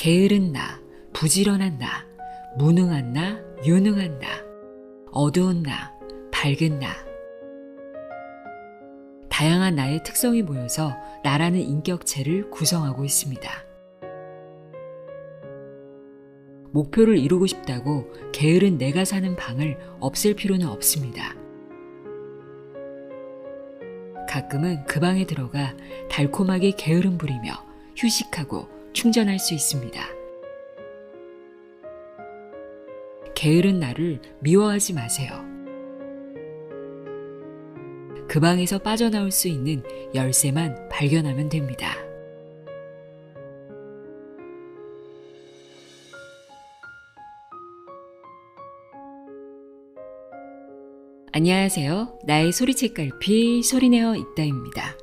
게으른 나, 부지런한 나, 무능한 나, 유능한 나, 어두운 나, 밝은 나. 다양한 나의 특성이 모여서 나라는 인격체를 구성하고 있습니다. 목표를 이루고 싶다고 게으른 내가 사는 방을 없앨 필요는 없습니다. 가끔은 그 방에 들어가 달콤하게 게으름 부리며 휴식하고 충전할 수 있습니다. 게으른 나를 미워하지 마세요. 그 방에서 빠져나올 수 있는 열쇠만 발견하면 됩니다. 안녕하세요. 나의 소리책갈피 소리내어 있다입니다.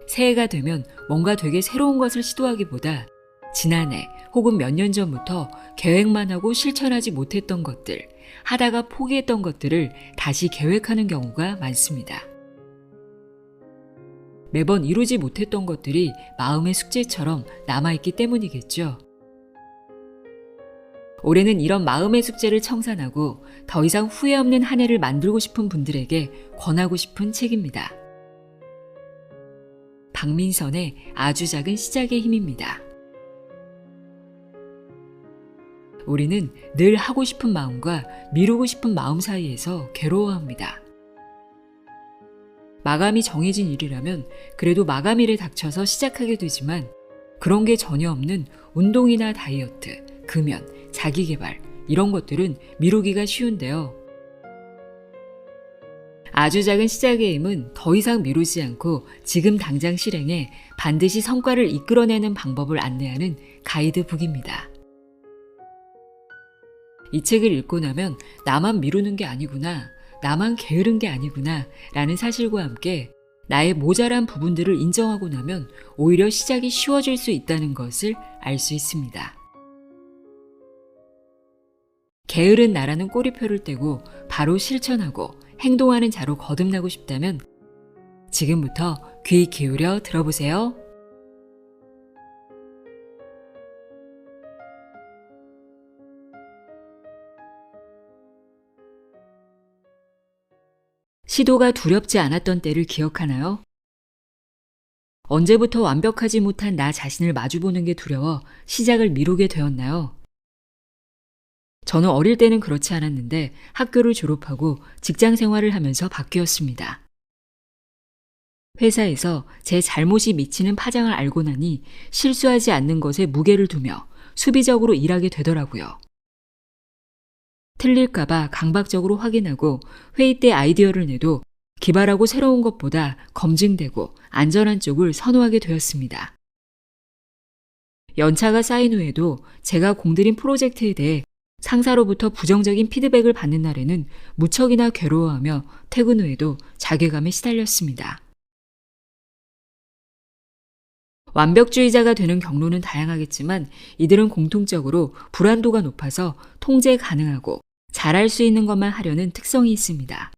새해가 되면 뭔가 되게 새로운 것을 시도하기보다 지난해 혹은 몇 년 전부터 계획만 하고 실천하지 못했던 것들, 하다가 포기했던 것들을 다시 계획하는 경우가 많습니다. 매번 이루지 못했던 것들이 마음의 숙제처럼 남아있기 때문이겠죠. 올해는 이런 마음의 숙제를 청산하고 더 이상 후회 없는 한 해를 만들고 싶은 분들에게 권하고 싶은 책입니다. 박민선의 아주 작은 시작의 힘입니다. 우리는 늘 하고 싶은 마음과 미루고 싶은 마음 사이에서 괴로워합니다. 마감이 정해진 일이라면 그래도 마감일에 닥쳐서 시작하게 되지만 그런 게 전혀 없는 운동이나 다이어트, 금연, 자기개발 이런 것들은 미루기가 쉬운데요. 아주 작은 시작의 힘은 더 이상 미루지 않고 지금 당장 실행해 반드시 성과를 이끌어내는 방법을 안내하는 가이드북입니다. 이 책을 읽고 나면 나만 미루는 게 아니구나, 나만 게으른 게 아니구나 라는 사실과 함께 나의 모자란 부분들을 인정하고 나면 오히려 시작이 쉬워질 수 있다는 것을 알 수 있습니다. 게으른 나라는 꼬리표를 떼고 바로 실천하고 행동하는 자로 거듭나고 싶다면 지금부터 귀 기울여 들어보세요. 시도가 두렵지 않았던 때를 기억하나요? 언제부터 완벽하지 못한 나 자신을 마주보는 게 두려워 시작을 미루게 되었나요? 저는 어릴 때는 그렇지 않았는데 학교를 졸업하고 직장 생활을 하면서 바뀌었습니다. 회사에서 제 잘못이 미치는 파장을 알고 나니 실수하지 않는 것에 무게를 두며 수비적으로 일하게 되더라고요. 틀릴까봐 강박적으로 확인하고 회의 때 아이디어를 내도 기발하고 새로운 것보다 검증되고 안전한 쪽을 선호하게 되었습니다. 연차가 쌓인 후에도 제가 공들인 프로젝트에 대해 상사로부터 부정적인 피드백을 받는 날에는 무척이나 괴로워하며 퇴근 후에도 자괴감에 시달렸습니다. 완벽주의자가 되는 경로는 다양하겠지만 이들은 공통적으로 불안도가 높아서 통제 가능하고 잘할 수 있는 것만 하려는 특성이 있습니다.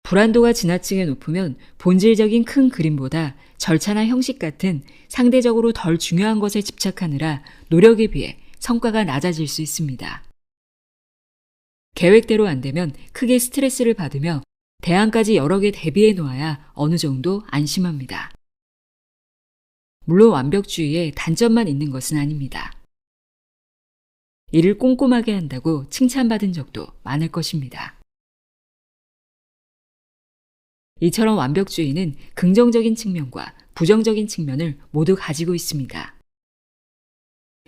불안도가 지나치게 높으면 본질적인 큰 그림보다 절차나 형식 같은 상대적으로 덜 중요한 것에 집착하느라 노력에 비해 성과가 낮아질 수 있습니다. 계획대로 안 되면 크게 스트레스를 받으며 대안까지 여러 개 대비해 놓아야 어느 정도 안심합니다. 물론 완벽주의에 단점만 있는 것은 아닙니다. 일을 꼼꼼하게 한다고 칭찬받은 적도 많을 것입니다. 이처럼 완벽주의는 긍정적인 측면과 부정적인 측면을 모두 가지고 있습니다.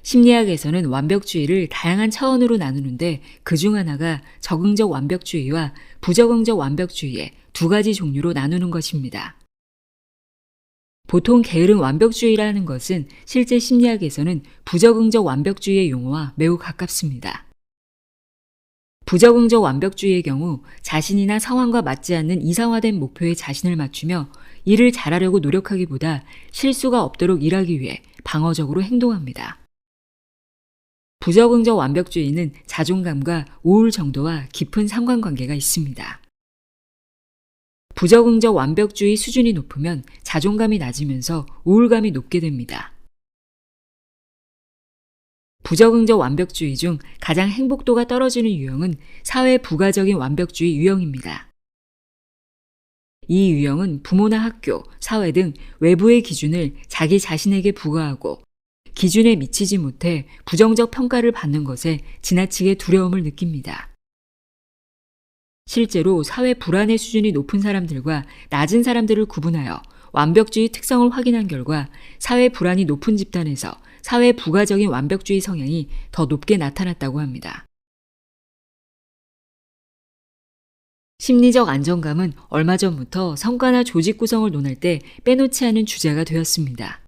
심리학에서는 완벽주의를 다양한 차원으로 나누는데 그중 하나가 적응적 완벽주의와 부적응적 완벽주의의 두 가지 종류로 나누는 것입니다. 보통 게으른 완벽주의라는 것은 실제 심리학에서는 부적응적 완벽주의의 용어와 매우 가깝습니다. 부적응적 완벽주의의 경우 자신이나 상황과 맞지 않는 이상화된 목표에 자신을 맞추며 일을 잘하려고 노력하기보다 실수가 없도록 일하기 위해 방어적으로 행동합니다. 부적응적 완벽주의는 자존감과 우울 정도와 깊은 상관관계가 있습니다. 부적응적 완벽주의 수준이 높으면 자존감이 낮으면서 우울감이 높게 됩니다. 부적응적 완벽주의 중 가장 행복도가 떨어지는 유형은 사회 부가적인 완벽주의 유형입니다. 이 유형은 부모나 학교, 사회 등 외부의 기준을 자기 자신에게 부과하고 기준에 미치지 못해 부정적 평가를 받는 것에 지나치게 두려움을 느낍니다. 실제로 사회 불안의 수준이 높은 사람들과 낮은 사람들을 구분하여 완벽주의 특성을 확인한 결과 사회 불안이 높은 집단에서 사회 부가적인 완벽주의 성향이 더 높게 나타났다고 합니다. 심리적 안정감은 얼마 전부터 성과나 조직 구성을 논할 때 빼놓지 않은 주제가 되었습니다.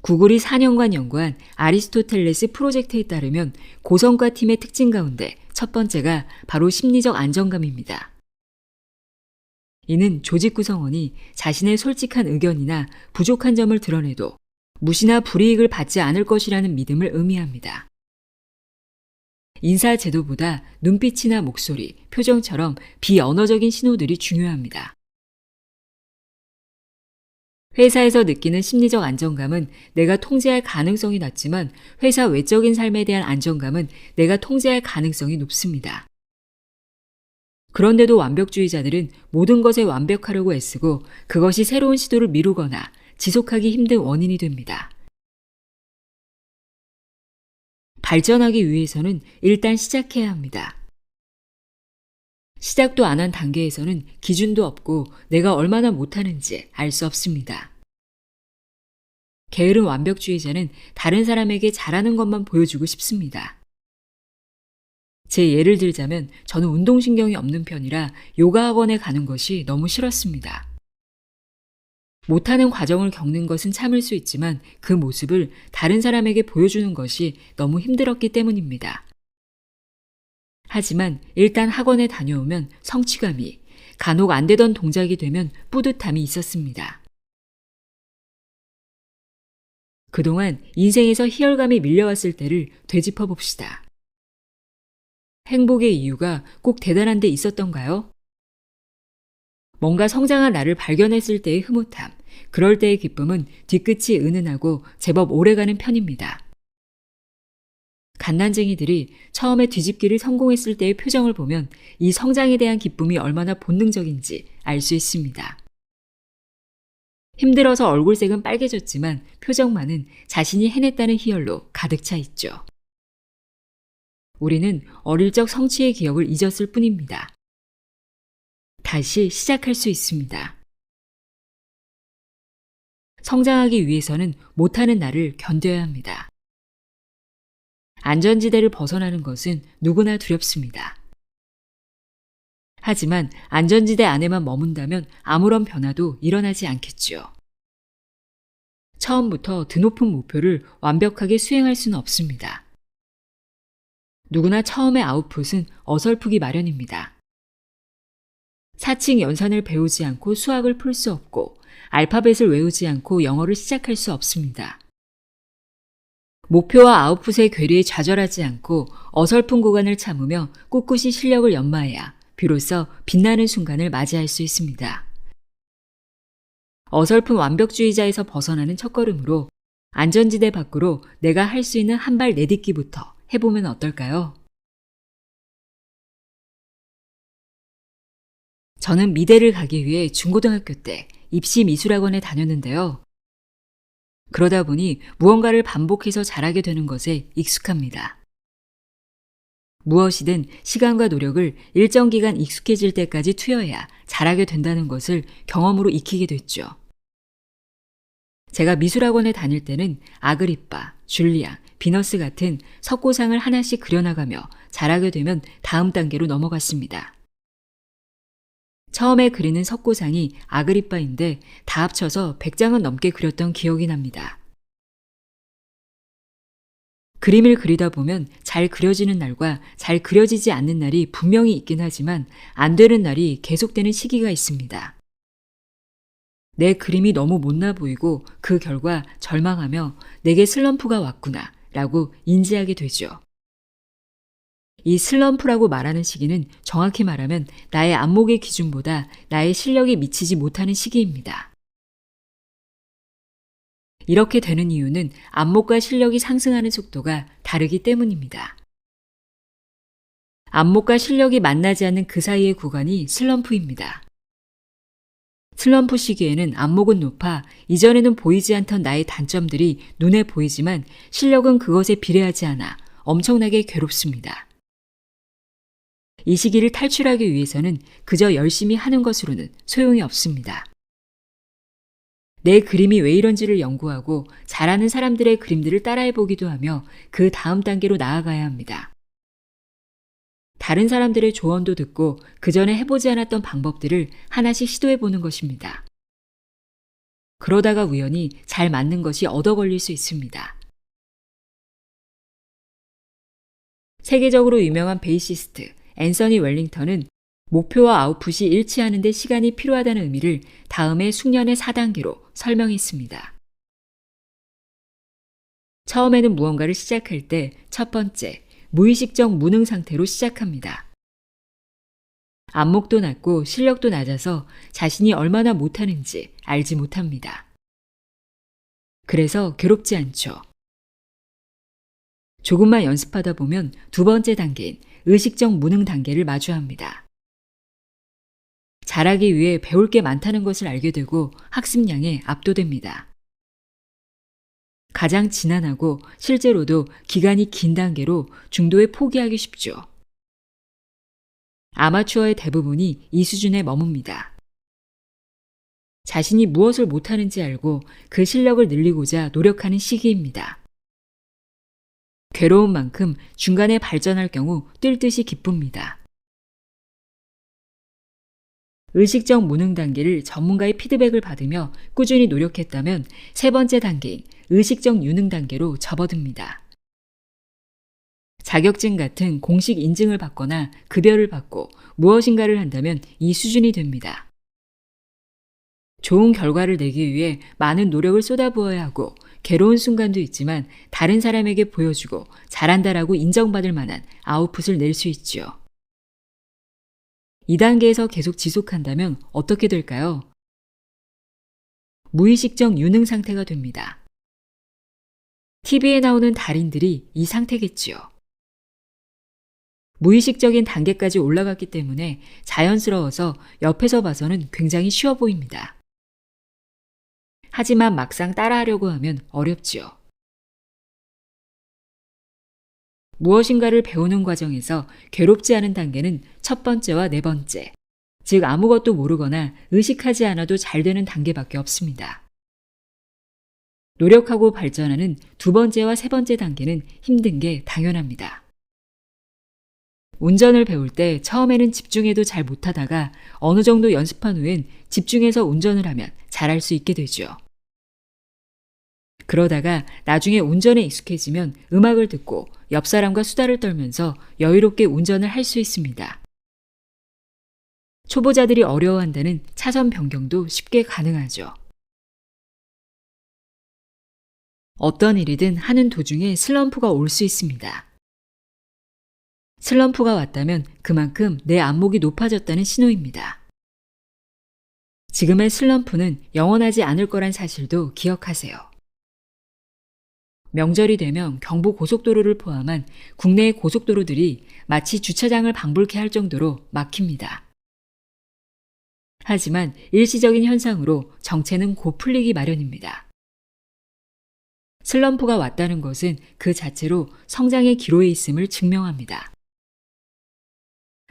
구글이 4년간 연구한 아리스토텔레스 프로젝트에 따르면 고성과 팀의 특징 가운데 첫 번째가 바로 심리적 안정감입니다. 이는 조직 구성원이 자신의 솔직한 의견이나 부족한 점을 드러내도 무시나 불이익을 받지 않을 것이라는 믿음을 의미합니다. 인사 제도보다 눈빛이나 목소리, 표정처럼 비언어적인 신호들이 중요합니다. 회사에서 느끼는 심리적 안정감은 내가 통제할 가능성이 낮지만 회사 외적인 삶에 대한 안정감은 내가 통제할 가능성이 높습니다. 그런데도 완벽주의자들은 모든 것에 완벽하려고 애쓰고 그것이 새로운 시도를 미루거나 지속하기 힘든 원인이 됩니다. 발전하기 위해서는 일단 시작해야 합니다. 시작도 안 한 단계에서는 기준도 없고 내가 얼마나 못하는지 알 수 없습니다. 게으른 완벽주의자는 다른 사람에게 잘하는 것만 보여주고 싶습니다. 제 예를 들자면 저는 운동신경이 없는 편이라 요가 학원에 가는 것이 너무 싫었습니다. 못하는 과정을 겪는 것은 참을 수 있지만 그 모습을 다른 사람에게 보여주는 것이 너무 힘들었기 때문입니다. 하지만 일단 학원에 다녀오면 성취감이, 간혹 안 되던 동작이 되면 뿌듯함이 있었습니다. 그동안 인생에서 희열감이 밀려왔을 때를 되짚어 봅시다. 행복의 이유가 꼭 대단한 데 있었던가요? 뭔가 성장한 나를 발견했을 때의 흐뭇함, 그럴 때의 기쁨은 뒤끝이 은은하고 제법 오래가는 편입니다. 갓난쟁이들이 처음에 뒤집기를 성공했을 때의 표정을 보면 이 성장에 대한 기쁨이 얼마나 본능적인지 알 수 있습니다. 힘들어서 얼굴색은 빨개졌지만 표정만은 자신이 해냈다는 희열로 가득 차 있죠. 우리는 어릴 적 성취의 기억을 잊었을 뿐입니다. 다시 시작할 수 있습니다. 성장하기 위해서는 못하는 나를 견뎌야 합니다. 안전지대를 벗어나는 것은 누구나 두렵습니다. 하지만 안전지대 안에만 머문다면 아무런 변화도 일어나지 않겠지요. 처음부터 드높은 목표를 완벽하게 수행할 수는 없습니다. 누구나 처음의 아웃풋은 어설프기 마련입니다. 사칙 연산을 배우지 않고 수학을 풀 수 없고 알파벳을 외우지 않고 영어를 시작할 수 없습니다. 목표와 아웃풋의 괴리에 좌절하지 않고 어설픈 구간을 참으며 꿋꿋이 실력을 연마해야 비로소 빛나는 순간을 맞이할 수 있습니다. 어설픈 완벽주의자에서 벗어나는 첫걸음으로 안전지대 밖으로 내가 할 수 있는 한 발 내딛기부터 해보면 어떨까요? 저는 미대를 가기 위해 중고등학교 때 입시 미술학원에 다녔는데요. 그러다 보니 무언가를 반복해서 잘하게 되는 것에 익숙합니다. 무엇이든 시간과 노력을 일정 기간 익숙해질 때까지 투여해야 잘하게 된다는 것을 경험으로 익히게 됐죠. 제가 미술학원에 다닐 때는 아그리빠, 줄리앙, 비너스 같은 석고상을 하나씩 그려나가며 잘하게 되면 다음 단계로 넘어갔습니다. 처음에 그리는 석고상이 아그리빠인데 다 합쳐서 100장은 넘게 그렸던 기억이 납니다. 그림을 그리다 보면 잘 그려지는 날과 잘 그려지지 않는 날이 분명히 있긴 하지만 안 되는 날이 계속되는 시기가 있습니다. 내 그림이 너무 못나 보이고 그 결과 절망하며 내게 슬럼프가 왔구나 라고 인지하게 되죠. 이 슬럼프라고 말하는 시기는 정확히 말하면 나의 안목의 기준보다 나의 실력이 미치지 못하는 시기입니다. 이렇게 되는 이유는 안목과 실력이 상승하는 속도가 다르기 때문입니다. 안목과 실력이 만나지 않는 그 사이의 구간이 슬럼프입니다. 슬럼프 시기에는 안목은 높아 이전에는 보이지 않던 나의 단점들이 눈에 보이지만 실력은 그것에 비례하지 않아 엄청나게 괴롭습니다. 이 시기를 탈출하기 위해서는 그저 열심히 하는 것으로는 소용이 없습니다. 내 그림이 왜 이런지를 연구하고 잘하는 사람들의 그림들을 따라해보기도 하며 그 다음 단계로 나아가야 합니다. 다른 사람들의 조언도 듣고 그 전에 해보지 않았던 방법들을 하나씩 시도해보는 것입니다. 그러다가 우연히 잘 맞는 것이 얻어 걸릴 수 있습니다. 세계적으로 유명한 베이시스트 앤서니 웰링턴은 목표와 아웃풋이 일치하는 데 시간이 필요하다는 의미를 다음의 숙련의 4단계로 설명했습니다. 처음에는 무언가를 시작할 때 첫 번째, 무의식적 무능 상태로 시작합니다. 안목도 낮고 실력도 낮아서 자신이 얼마나 못하는지 알지 못합니다. 그래서 괴롭지 않죠. 조금만 연습하다 보면 두 번째 단계인 의식적 무능 단계를 마주합니다. 잘하기 위해 배울 게 많다는 것을 알게 되고 학습량에 압도됩니다. 가장 지난하고 실제로도 기간이 긴 단계로 중도에 포기하기 쉽죠. 아마추어의 대부분이 이 수준에 머뭅니다. 자신이 무엇을 못하는지 알고 그 실력을 늘리고자 노력하는 시기입니다. 괴로운 만큼 중간에 발전할 경우 뛸 듯이 기쁩니다. 의식적 무능 단계를 전문가의 피드백을 받으며 꾸준히 노력했다면 세 번째 단계인 의식적 유능 단계로 접어듭니다. 자격증 같은 공식 인증을 받거나 급여를 받고 무엇인가를 한다면 이 수준이 됩니다. 좋은 결과를 내기 위해 많은 노력을 쏟아부어야 하고 괴로운 순간도 있지만 다른 사람에게 보여주고 잘한다라고 인정받을 만한 아웃풋을 낼 수 있지요. 이 단계에서 계속 지속한다면 어떻게 될까요? 무의식적 유능 상태가 됩니다. TV에 나오는 달인들이 이 상태겠지요. 무의식적인 단계까지 올라갔기 때문에 자연스러워서 옆에서 봐서는 굉장히 쉬워 보입니다. 하지만 막상 따라하려고 하면 어렵지요. 무엇인가를 배우는 과정에서 괴롭지 않은 단계는 첫 번째와 네 번째, 즉 아무것도 모르거나 의식하지 않아도 잘 되는 단계밖에 없습니다. 노력하고 발전하는 두 번째와 세 번째 단계는 힘든 게 당연합니다. 운전을 배울 때 처음에는 집중해도 잘 못하다가 어느 정도 연습한 후엔 집중해서 운전을 하면 잘할 수 있게 되죠. 그러다가 나중에 운전에 익숙해지면 음악을 듣고 옆 사람과 수다를 떨면서 여유롭게 운전을 할 수 있습니다. 초보자들이 어려워한다는 차선 변경도 쉽게 가능하죠. 어떤 일이든 하는 도중에 슬럼프가 올 수 있습니다. 슬럼프가 왔다면 그만큼 내 안목이 높아졌다는 신호입니다. 지금의 슬럼프는 영원하지 않을 거란 사실도 기억하세요. 명절이 되면 경부고속도로를 포함한 국내의 고속도로들이 마치 주차장을 방불케 할 정도로 막힙니다. 하지만 일시적인 현상으로 정체는 곧 풀리기 마련입니다. 슬럼프가 왔다는 것은 그 자체로 성장의 기로에 있음을 증명합니다.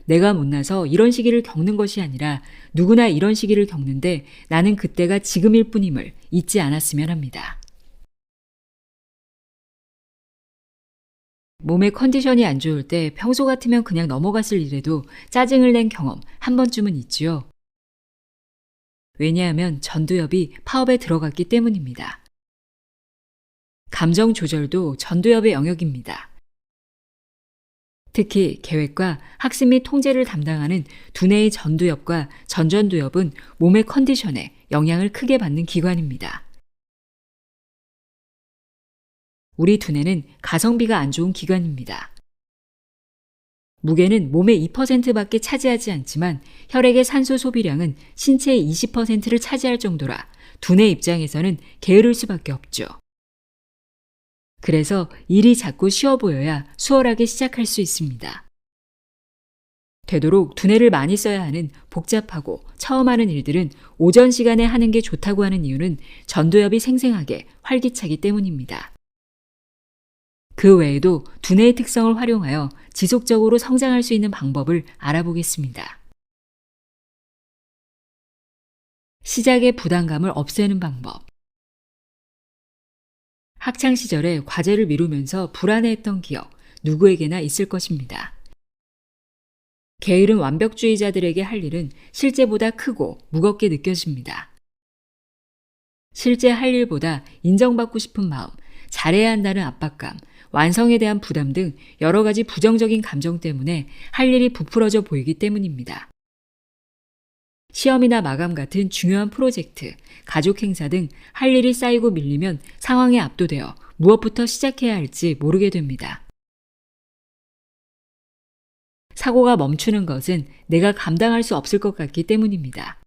내가 못나서 이런 시기를 겪는 것이 아니라 누구나 이런 시기를 겪는데 나는 그때가 지금일 뿐임을 잊지 않았으면 합니다. 몸의 컨디션이 안 좋을 때 평소 같으면 그냥 넘어갔을 일에도 짜증을 낸 경험 한 번쯤은 있지요. 왜냐하면 전두엽이 파업에 들어갔기 때문입니다. 감정 조절도 전두엽의 영역입니다. 특히 계획과 학습 및 통제를 담당하는 두뇌의 전두엽과 전전두엽은 몸의 컨디션에 영향을 크게 받는 기관입니다. 우리 두뇌는 가성비가 안 좋은 기관입니다. 무게는 몸의 2%밖에 차지하지 않지만 혈액의 산소 소비량은 신체의 20%를 차지할 정도라 두뇌 입장에서는 게으를 수밖에 없죠. 그래서 일이 자꾸 쉬워 보여야 수월하게 시작할 수 있습니다. 되도록 두뇌를 많이 써야 하는 복잡하고 처음 하는 일들은 오전 시간에 하는 게 좋다고 하는 이유는 전두엽이 생생하게 활기차기 때문입니다. 그 외에도 두뇌의 특성을 활용하여 지속적으로 성장할 수 있는 방법을 알아보겠습니다. 시작의 부담감을 없애는 방법. 학창 시절에 과제를 미루면서 불안해했던 기억, 누구에게나 있을 것입니다. 게으른 완벽주의자들에게 할 일은 실제보다 크고 무겁게 느껴집니다. 실제 할 일보다 인정받고 싶은 마음, 잘해야 한다는 압박감, 완성에 대한 부담 등 여러 가지 부정적인 감정 때문에 할 일이 부풀어져 보이기 때문입니다. 시험이나 마감 같은 중요한 프로젝트, 가족 행사 등 할 일이 쌓이고 밀리면 상황에 압도되어 무엇부터 시작해야 할지 모르게 됩니다. 사고가 멈추는 것은 내가 감당할 수 없을 것 같기 때문입니다.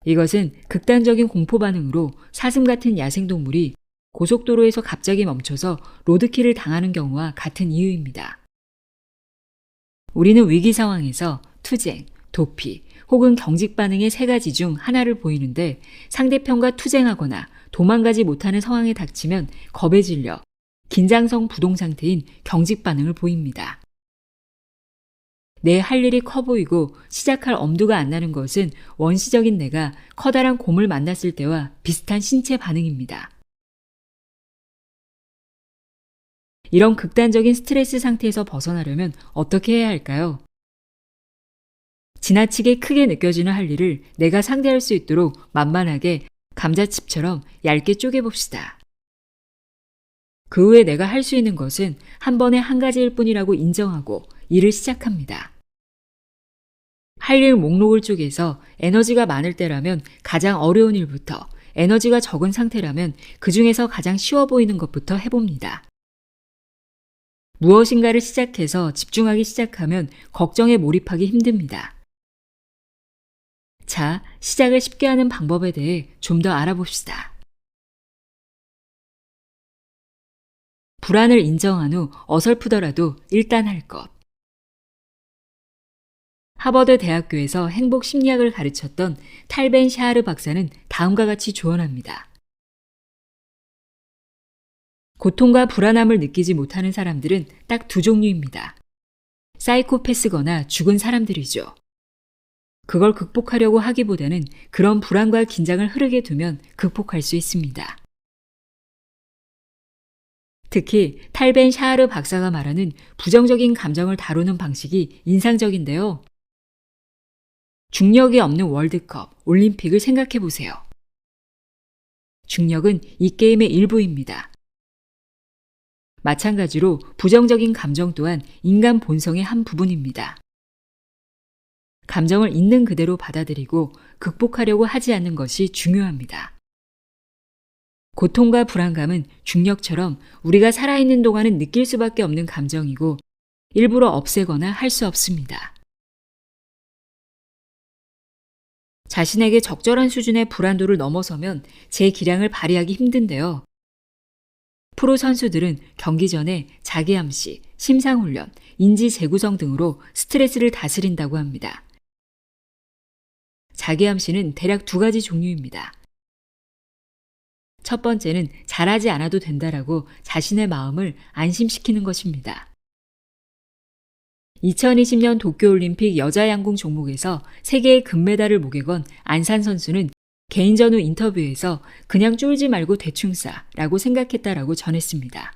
이것은 극단적인 공포 반응으로 사슴 같은 야생동물이 고속도로에서 갑자기 멈춰서 로드킬을 당하는 경우와 같은 이유입니다. 우리는 위기 상황에서 투쟁, 도피 혹은 경직 반응의 세 가지 중 하나를 보이는데 상대편과 투쟁하거나 도망가지 못하는 상황에 닥치면 겁에 질려 긴장성 부동 상태인 경직 반응을 보입니다. 내 할 일이 커 보이고 시작할 엄두가 안 나는 것은 원시적인 내가 커다란 곰을 만났을 때와 비슷한 신체 반응입니다. 이런 극단적인 스트레스 상태에서 벗어나려면 어떻게 해야 할까요? 지나치게 크게 느껴지는 할 일을 내가 상대할 수 있도록 만만하게 감자칩처럼 얇게 쪼개봅시다. 그 후에 내가 할 수 있는 것은 한 번에 한 가지일 뿐이라고 인정하고 일을 시작합니다. 할 일 목록을 쪼개서 에너지가 많을 때라면 가장 어려운 일부터, 에너지가 적은 상태라면 그 중에서 가장 쉬워 보이는 것부터 해봅니다. 무엇인가를 시작해서 집중하기 시작하면 걱정에 몰입하기 힘듭니다. 자, 시작을 쉽게 하는 방법에 대해 좀 더 알아봅시다. 불안을 인정한 후 어설프더라도 일단 할 것. 하버드 대학교에서 행복 심리학을 가르쳤던 탈 벤 샤하르 박사는 다음과 같이 조언합니다. 고통과 불안함을 느끼지 못하는 사람들은 딱 두 종류입니다. 사이코패스거나 죽은 사람들이죠. 그걸 극복하려고 하기보다는 그런 불안과 긴장을 흐르게 두면 극복할 수 있습니다. 특히 탈 벤 샤하르 박사가 말하는 부정적인 감정을 다루는 방식이 인상적인데요. 중력이 없는 월드컵, 올림픽을 생각해 보세요. 중력은 이 게임의 일부입니다. 마찬가지로 부정적인 감정 또한 인간 본성의 한 부분입니다. 감정을 있는 그대로 받아들이고 극복하려고 하지 않는 것이 중요합니다. 고통과 불안감은 중력처럼 우리가 살아있는 동안은 느낄 수밖에 없는 감정이고 일부러 없애거나 할 수 없습니다. 자신에게 적절한 수준의 불안도를 넘어서면 제 기량을 발휘하기 힘든데요. 프로 선수들은 경기 전에 자기암시, 심상훈련, 인지 재구성 등으로 스트레스를 다스린다고 합니다. 자기암시는 대략 두 가지 종류입니다. 첫 번째는 잘하지 않아도 된다라고 자신의 마음을 안심시키는 것입니다. 2020년 도쿄올림픽 여자 양궁 종목에서 세계의 금메달을 목에 건 안산 선수는 개인 전후 인터뷰에서 그냥 쫄지 말고 대충 싸라고 생각했다라고 전했습니다.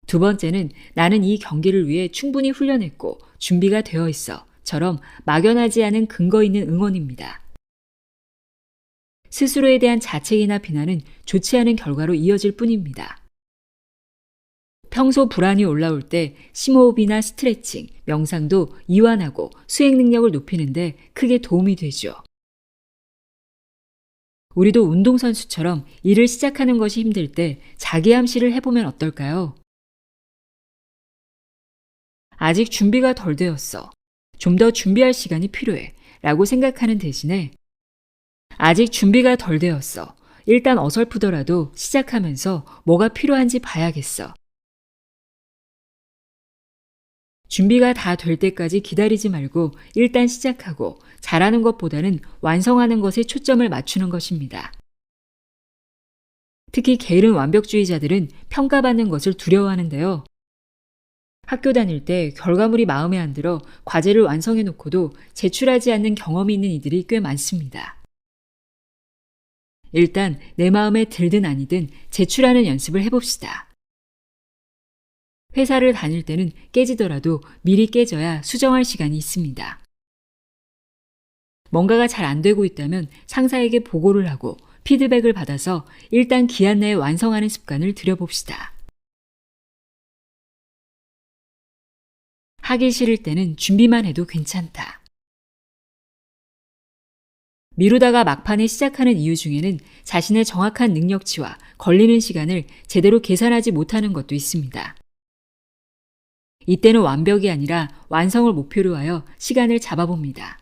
두 번째는 나는 이 경기를 위해 충분히 훈련했고 준비가 되어 있어처럼 막연하지 않은 근거 있는 응원입니다. 스스로에 대한 자책이나 비난은 좋지 않은 결과로 이어질 뿐입니다. 평소 불안이 올라올 때 심호흡이나 스트레칭, 명상도 이완하고 수행 능력을 높이는데 크게 도움이 되죠. 우리도 운동선수처럼 일을 시작하는 것이 힘들 때 자기암시를 해보면 어떨까요? 아직 준비가 덜 되었어. 좀 더 준비할 시간이 필요해. 라고 생각하는 대신에 아직 준비가 덜 되었어. 일단 어설프더라도 시작하면서 뭐가 필요한지 봐야겠어. 준비가 다 될 때까지 기다리지 말고 일단 시작하고 잘하는 것보다는 완성하는 것에 초점을 맞추는 것입니다. 특히 게으른 완벽주의자들은 평가받는 것을 두려워하는데요. 학교 다닐 때 결과물이 마음에 안 들어 과제를 완성해 놓고도 제출하지 않는 경험이 있는 이들이 꽤 많습니다. 일단 내 마음에 들든 아니든 제출하는 연습을 해봅시다. 회사를 다닐 때는 깨지더라도 미리 깨져야 수정할 시간이 있습니다. 뭔가가 잘 안 되고 있다면 상사에게 보고를 하고 피드백을 받아서 일단 기한 내에 완성하는 습관을 들여봅시다. 하기 싫을 때는 준비만 해도 괜찮다. 미루다가 막판에 시작하는 이유 중에는 자신의 정확한 능력치와 걸리는 시간을 제대로 계산하지 못하는 것도 있습니다. 이때는 완벽이 아니라 완성을 목표로 하여 시간을 잡아봅니다.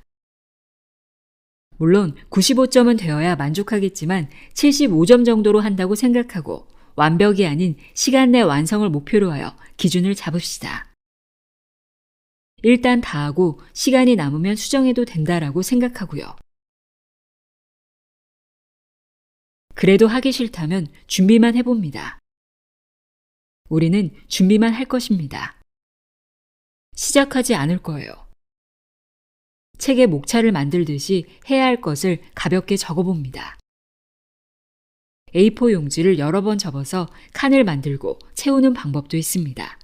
물론 95점은 되어야 만족하겠지만 75점 정도로 한다고 생각하고 완벽이 아닌 시간 내 완성을 목표로 하여 기준을 잡읍시다. 일단 다 하고 시간이 남으면 수정해도 된다라고 생각하고요. 그래도 하기 싫다면 준비만 해봅니다. 우리는 준비만 할 것입니다. 시작하지 않을 거예요. 책에 목차를 만들듯이 해야 할 것을 가볍게 적어봅니다. A4 용지를 여러 번 접어서 칸을 만들고 채우는 방법도 있습니다.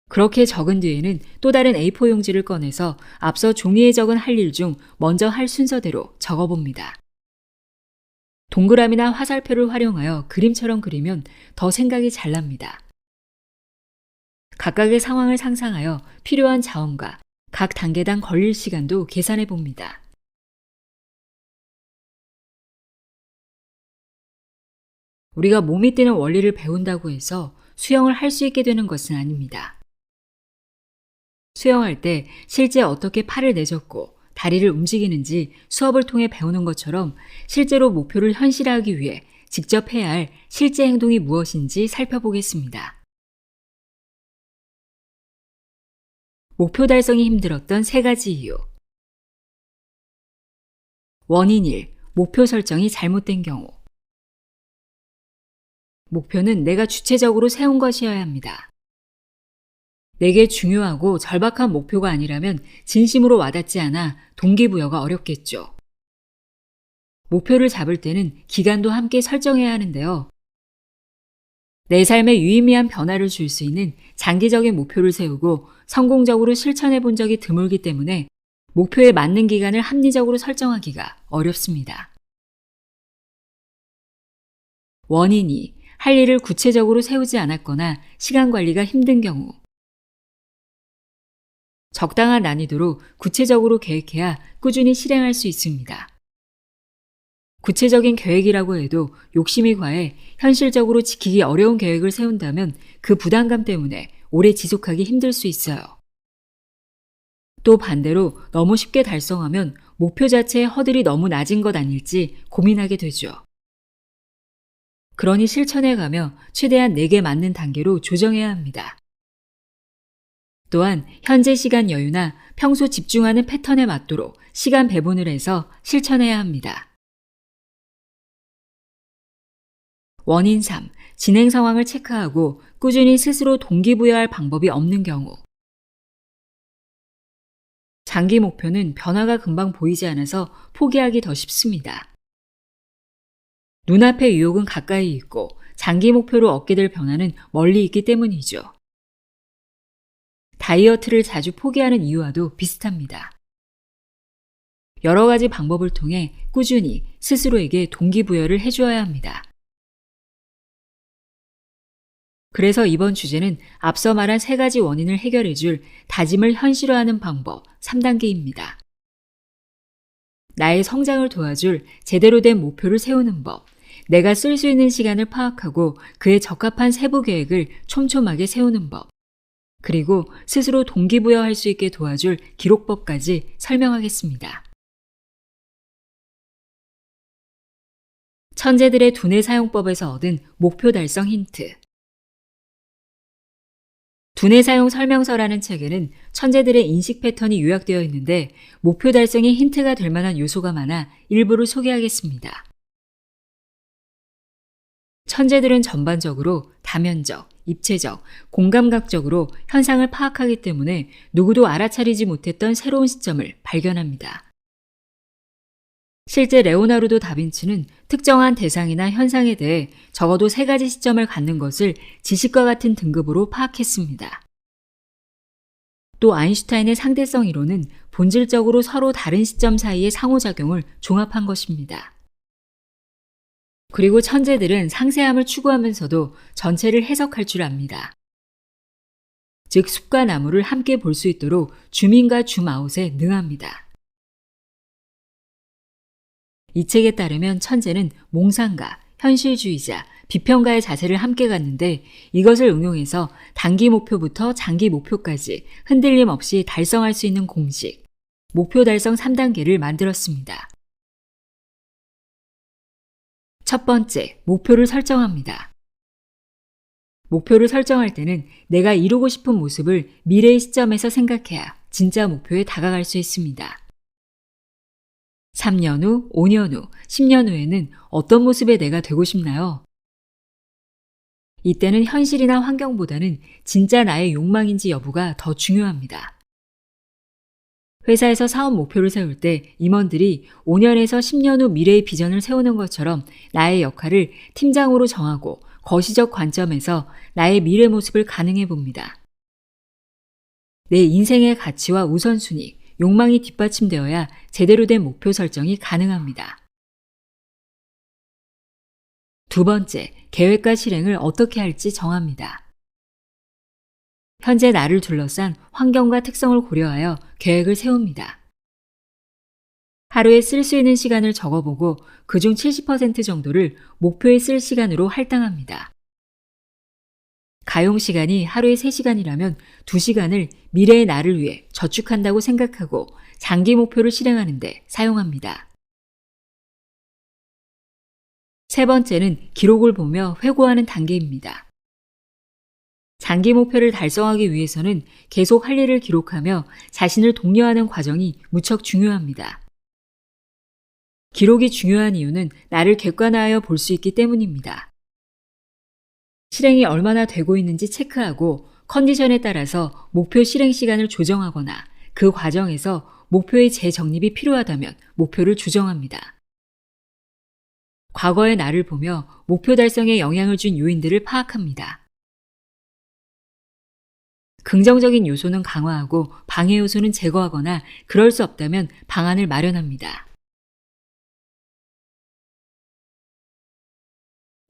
그렇게 적은 뒤에는 또 다른 A4 용지를 꺼내서 앞서 종이에 적은 할 일 중 먼저 할 순서대로 적어봅니다. 동그라미나 화살표를 활용하여 그림처럼 그리면 더 생각이 잘 납니다. 각각의 상황을 상상하여 필요한 자원과 각 단계당 걸릴 시간도 계산해 봅니다. 우리가 몸이 뛰는 원리를 배운다고 해서 수영을 할 수 있게 되는 것은 아닙니다. 수영할 때 실제 어떻게 팔을 내젓고 다리를 움직이는지 수업을 통해 배우는 것처럼 실제로 목표를 현실화하기 위해 직접 해야 할 실제 행동이 무엇인지 살펴보겠습니다. 목표 달성이 힘들었던 3가지 이유. 원인 1. 목표 설정이 잘못된 경우. 목표는 내가 주체적으로 세운 것이어야 합니다. 내게 중요하고 절박한 목표가 아니라면 진심으로 와닿지 않아 동기부여가 어렵겠죠. 목표를 잡을 때는 기간도 함께 설정해야 하는데요. 내 삶에 유의미한 변화를 줄 수 있는 장기적인 목표를 세우고 성공적으로 실천해 본 적이 드물기 때문에 목표에 맞는 기간을 합리적으로 설정하기가 어렵습니다. 원인이 할 일을 구체적으로 세우지 않았거나 시간 관리가 힘든 경우. 적당한 난이도로 구체적으로 계획해야 꾸준히 실행할 수 있습니다. 구체적인 계획이라고 해도 욕심이 과해 현실적으로 지키기 어려운 계획을 세운다면 그 부담감 때문에 오래 지속하기 힘들 수 있어요. 또 반대로 너무 쉽게 달성하면 목표 자체의 허들이 너무 낮은 것 아닐지 고민하게 되죠. 그러니 실천해가며 최대한 내게 맞는 단계로 조정해야 합니다. 또한 현재 시간 여유나 평소 집중하는 패턴에 맞도록 시간 배분을 해서 실천해야 합니다. 원인 3. 진행 상황을 체크하고 꾸준히 스스로 동기부여할 방법이 없는 경우. 장기 목표는 변화가 금방 보이지 않아서 포기하기 더 쉽습니다. 눈앞의 유혹은 가까이 있고 장기 목표로 얻게 될 변화는 멀리 있기 때문이죠. 다이어트를 자주 포기하는 이유와도 비슷합니다. 여러 가지 방법을 통해 꾸준히 스스로에게 동기부여를 해주어야 합니다. 그래서 이번 주제는 앞서 말한 3가지 원인을 해결해줄 다짐을 현실화하는 방법 3단계입니다. 나의 성장을 도와줄 제대로 된 목표를 세우는 법, 내가 쓸 수 있는 시간을 파악하고 그에 적합한 세부 계획을 촘촘하게 세우는 법, 그리고 스스로 동기부여할 수 있게 도와줄 기록법까지 설명하겠습니다. 천재들의 두뇌 사용법에서 얻은 목표 달성 힌트. 두뇌 사용 설명서라는 책에는 천재들의 인식 패턴이 요약되어 있는데 목표 달성에 힌트가 될 만한 요소가 많아 일부를 소개하겠습니다. 천재들은 전반적으로 다면적, 입체적, 공감각적으로 현상을 파악하기 때문에 누구도 알아차리지 못했던 새로운 시점을 발견합니다. 실제 레오나르도 다빈치는 특정한 대상이나 현상에 대해 적어도 3가지 시점을 갖는 것을 지식과 같은 등급으로 파악했습니다. 또 아인슈타인의 상대성 이론은 본질적으로 서로 다른 시점 사이의 상호작용을 종합한 것입니다. 그리고 천재들은 상세함을 추구하면서도 전체를 해석할 줄 압니다. 즉 숲과 나무를 함께 볼 수 있도록 줌인과 줌아웃에 능합니다. 이 책에 따르면 천재는 몽상가, 현실주의자, 비평가의 자세를 함께 갖는데 이것을 응용해서 단기 목표부터 장기 목표까지 흔들림 없이 달성할 수 있는 공식, 목표 달성 3단계를 만들었습니다. 첫 번째, 목표를 설정합니다. 목표를 설정할 때는 내가 이루고 싶은 모습을 미래의 시점에서 생각해야 진짜 목표에 다가갈 수 있습니다. 3년 후, 5년 후, 10년 후에는 어떤 모습의 내가 되고 싶나요? 이때는 현실이나 환경보다는 진짜 나의 욕망인지 여부가 더 중요합니다. 회사에서 사업 목표를 세울 때 임원들이 5년에서 10년 후 미래의 비전을 세우는 것처럼 나의 역할을 팀장으로 정하고 거시적 관점에서 나의 미래 모습을 가능해 봅니다. 내 인생의 가치와 우선순위, 욕망이 뒷받침되어야 제대로 된 목표 설정이 가능합니다. 두 번째, 계획과 실행을 어떻게 할지 정합니다. 현재 나를 둘러싼 환경과 특성을 고려하여 계획을 세웁니다. 하루에 쓸 수 있는 시간을 적어보고 그중 70% 정도를 목표에 쓸 시간으로 할당합니다. 가용 시간이 하루에 3시간이라면 2시간을 미래의 나를 위해 저축한다고 생각하고 장기 목표를 실행하는 데 사용합니다. 세 번째는 기록을 보며 회고하는 단계입니다. 장기 목표를 달성하기 위해서는 계속 할 일을 기록하며 자신을 독려하는 과정이 무척 중요합니다. 기록이 중요한 이유는 나를 객관화하여 볼 수 있기 때문입니다. 실행이 얼마나 되고 있는지 체크하고 컨디션에 따라서 목표 실행 시간을 조정하거나 그 과정에서 목표의 재정립이 필요하다면 목표를 조정합니다. 과거의 나를 보며 목표 달성에 영향을 준 요인들을 파악합니다. 긍정적인 요소는 강화하고 방해 요소는 제거하거나 그럴 수 없다면 방안을 마련합니다.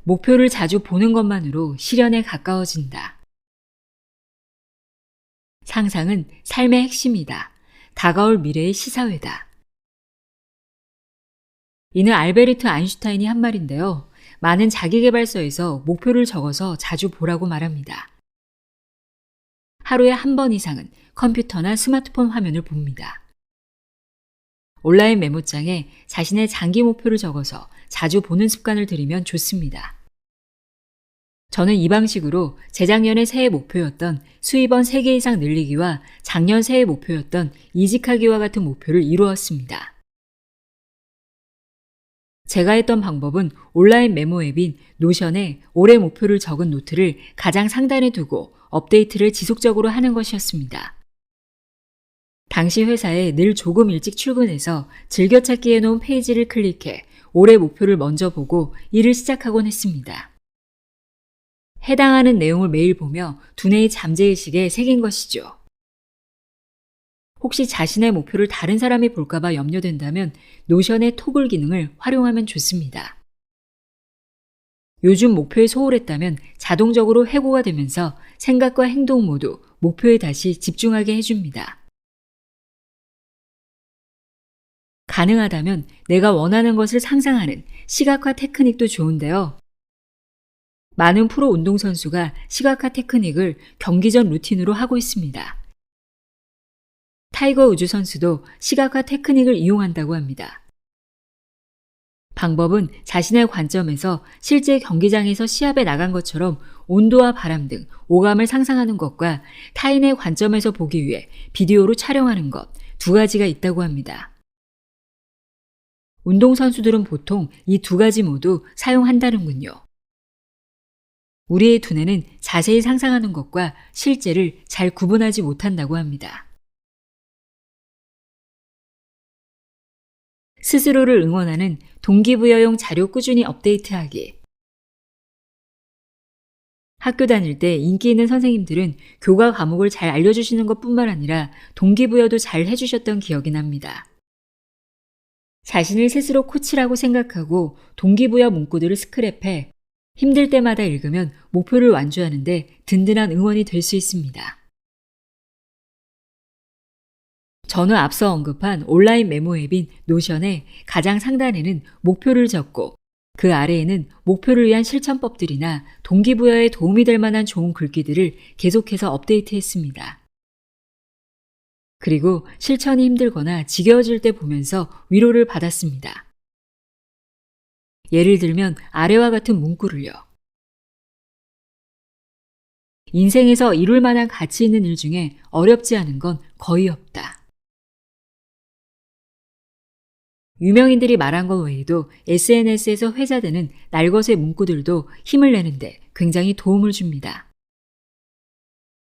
목표를 자주 보는 것만으로 실현에 가까워진다. 상상은 삶의 핵심이다. 다가올 미래의 시사회다. 이는 알베르트 아인슈타인이 한 말인데요. 많은 자기계발서에서 목표를 적어서 자주 보라고 말합니다. 하루에 한 번 이상은 컴퓨터나 스마트폰 화면을 봅니다. 온라인 메모장에 자신의 장기 목표를 적어서 자주 보는 습관을 들이면 좋습니다. 저는 이 방식으로 재작년의 새해 목표였던 수입원 3개 이상 늘리기와 작년 새해 목표였던 이직하기와 같은 목표를 이루었습니다. 제가 했던 방법은 온라인 메모 앱인 노션에 올해 목표를 적은 노트를 가장 상단에 두고 업데이트를 지속적으로 하는 것이었습니다. 당시 회사에 늘 조금 일찍 출근해서 즐겨찾기 해놓은 페이지를 클릭해 올해 목표를 먼저 보고 일을 시작하곤 했습니다. 해당하는 내용을 매일 보며 두뇌의 잠재의식에 새긴 것이죠. 혹시 자신의 목표를 다른 사람이 볼까봐 염려된다면 노션의 토글 기능을 활용하면 좋습니다. 요즘 목표에 소홀했다면 자동적으로 회고가 되면서 생각과 행동 모두 목표에 다시 집중하게 해줍니다. 가능하다면 내가 원하는 것을 상상하는 시각화 테크닉도 좋은데요. 많은 프로 운동선수가 시각화 테크닉을 경기 전 루틴으로 하고 있습니다. 타이거 우즈 선수도 시각화 테크닉을 이용한다고 합니다. 방법은 자신의 관점에서 실제 경기장에서 시합에 나간 것처럼 온도와 바람 등 오감을 상상하는 것과 타인의 관점에서 보기 위해 비디오로 촬영하는 것 두 가지가 있다고 합니다. 운동선수들은 보통 이 두 가지 모두 사용한다는군요. 우리의 두뇌는 자세히 상상하는 것과 실제를 잘 구분하지 못한다고 합니다. 스스로를 응원하는 동기부여용 자료 꾸준히 업데이트하기. 학교 다닐 때 인기 있는 선생님들은 교과 과목을 잘 알려주시는 것뿐만 아니라 동기부여도 잘 해주셨던 기억이 납니다. 자신을 스스로 코치라고 생각하고 동기부여 문구들을 스크랩해 힘들 때마다 읽으면 목표를 완주하는데 든든한 응원이 될 수 있습니다. 전후 앞서 언급한 온라인 메모 앱인 노션의 가장 상단에는 목표를 적고 그 아래에는 목표를 위한 실천법들이나 동기부여에 도움이 될 만한 좋은 글귀들을 계속해서 업데이트했습니다. 그리고 실천이 힘들거나 지겨워질 때 보면서 위로를 받았습니다. 예를 들면 아래와 같은 문구를요. 인생에서 이룰 만한 가치 있는 일 중에 어렵지 않은 건 거의 없다. 유명인들이 말한 것 외에도 SNS에서 회자되는 날것의 문구들도 힘을 내는데 굉장히 도움을 줍니다.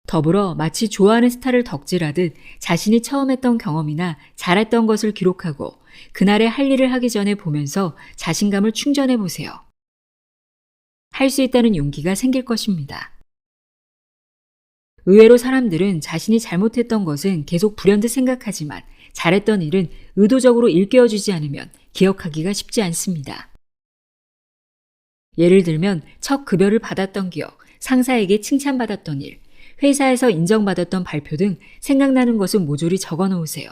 더불어 마치 좋아하는 스타를 덕질하듯 자신이 처음 했던 경험이나 잘했던 것을 기록하고 그날의 할 일을 하기 전에 보면서 자신감을 충전해 보세요. 할 수 있다는 용기가 생길 것입니다. 의외로 사람들은 자신이 잘못했던 것은 계속 불현듯 생각하지만 잘했던 일은 의도적으로 일깨워주지 않으면 기억하기가 쉽지 않습니다. 예를 들면 첫 급여를 받았던 기억, 상사에게 칭찬받았던 일, 회사에서 인정받았던 발표 등 생각나는 것은 모조리 적어놓으세요.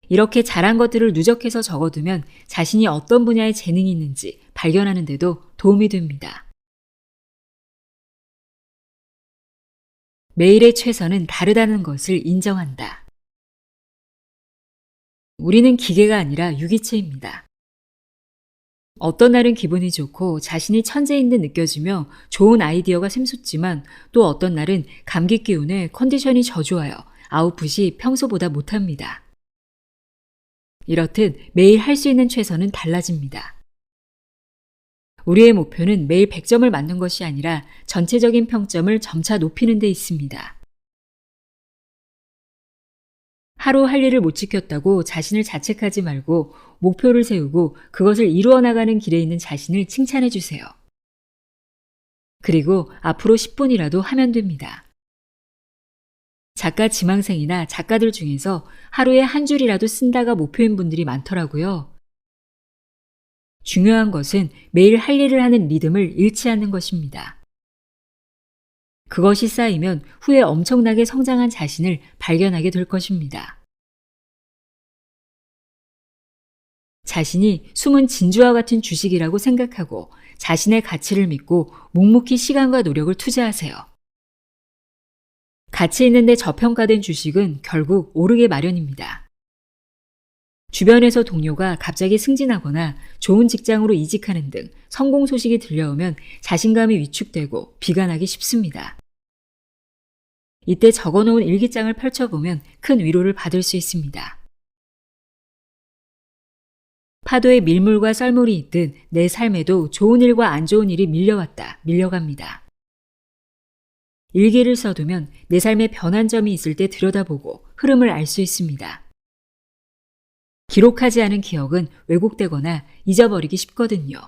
이렇게 잘한 것들을 누적해서 적어두면 자신이 어떤 분야에 재능이 있는지 발견하는 데도 도움이 됩니다. 매일의 최선은 다르다는 것을 인정한다. 우리는 기계가 아니라 유기체입니다. 어떤 날은 기분이 좋고 자신이 천재인 듯 느껴지며 좋은 아이디어가 샘솟지만 또 어떤 날은 감기 기운에 컨디션이 저조하여 아웃풋이 평소보다 못합니다. 이렇듯 매일 할 수 있는 최선은 달라집니다. 우리의 목표는 매일 100점을 맞는 것이 아니라 전체적인 평점을 점차 높이는 데 있습니다. 하루 할 일을 못 지켰다고 자신을 자책하지 말고 목표를 세우고 그것을 이루어 나가는 길에 있는 자신을 칭찬해 주세요. 그리고 앞으로 10분이라도 하면 됩니다. 작가 지망생이나 작가들 중에서 하루에 한 줄이라도 쓴다가 목표인 분들이 많더라고요. 중요한 것은 매일 할 일을 하는 리듬을 잃지 않는 것입니다. 그것이 쌓이면 후에 엄청나게 성장한 자신을 발견하게 될 것입니다. 자신이 숨은 진주와 같은 주식이라고 생각하고 자신의 가치를 믿고 묵묵히 시간과 노력을 투자하세요. 가치 있는데 저평가된 주식은 결국 오르게 마련입니다. 주변에서 동료가 갑자기 승진하거나 좋은 직장으로 이직하는 등 성공 소식이 들려오면 자신감이 위축되고 비관하기 쉽습니다. 이때 적어놓은 일기장을 펼쳐보면 큰 위로를 받을 수 있습니다. 파도에 밀물과 썰물이 있듯 내 삶에도 좋은 일과 안 좋은 일이 밀려왔다, 밀려갑니다. 일기를 써두면 내 삶에 변한 점이 있을 때 들여다보고 흐름을 알 수 있습니다. 기록하지 않은 기억은 왜곡되거나 잊어버리기 쉽거든요.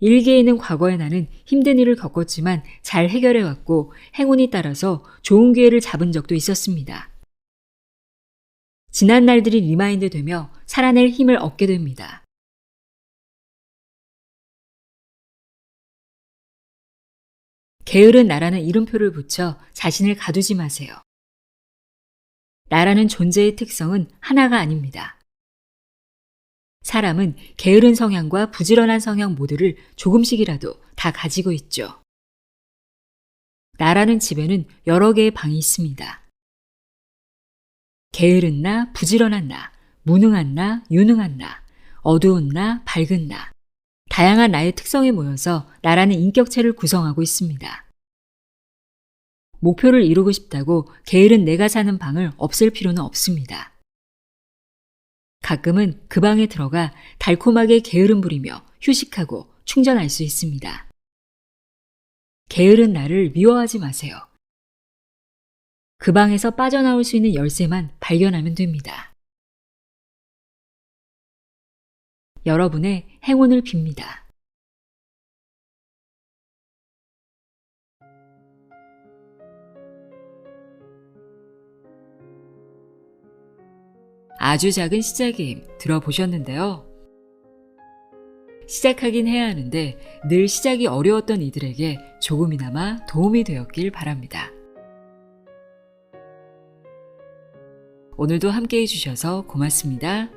일기에 있는 과거의 나는 힘든 일을 겪었지만 잘 해결해왔고 행운이 따라서 좋은 기회를 잡은 적도 있었습니다. 지난 날들이 리마인드 되며 살아낼 힘을 얻게 됩니다. 게으른 나라는 이름표를 붙여 자신을 가두지 마세요. 나라는 존재의 특성은 하나가 아닙니다. 사람은 게으른 성향과 부지런한 성향 모두를 조금씩이라도 다 가지고 있죠. 나라는 집에는 여러 개의 방이 있습니다. 게으른 나, 부지런한 나, 무능한 나, 유능한 나, 어두운 나, 밝은 나. 다양한 나의 특성이 모여서 나라는 인격체를 구성하고 있습니다. 목표를 이루고 싶다고 게으른 내가 사는 방을 없앨 필요는 없습니다. 가끔은 그 방에 들어가 달콤하게 게으름 부리며 휴식하고 충전할 수 있습니다. 게으른 나를 미워하지 마세요. 그 방에서 빠져나올 수 있는 열쇠만 발견하면 됩니다. 여러분의 행운을 빕니다. 아주 작은 시작의 힘 들어보셨는데요. 시작하긴 해야 하는데 늘 시작이 어려웠던 이들에게 조금이나마 도움이 되었길 바랍니다. 오늘도 함께 해주셔서 고맙습니다.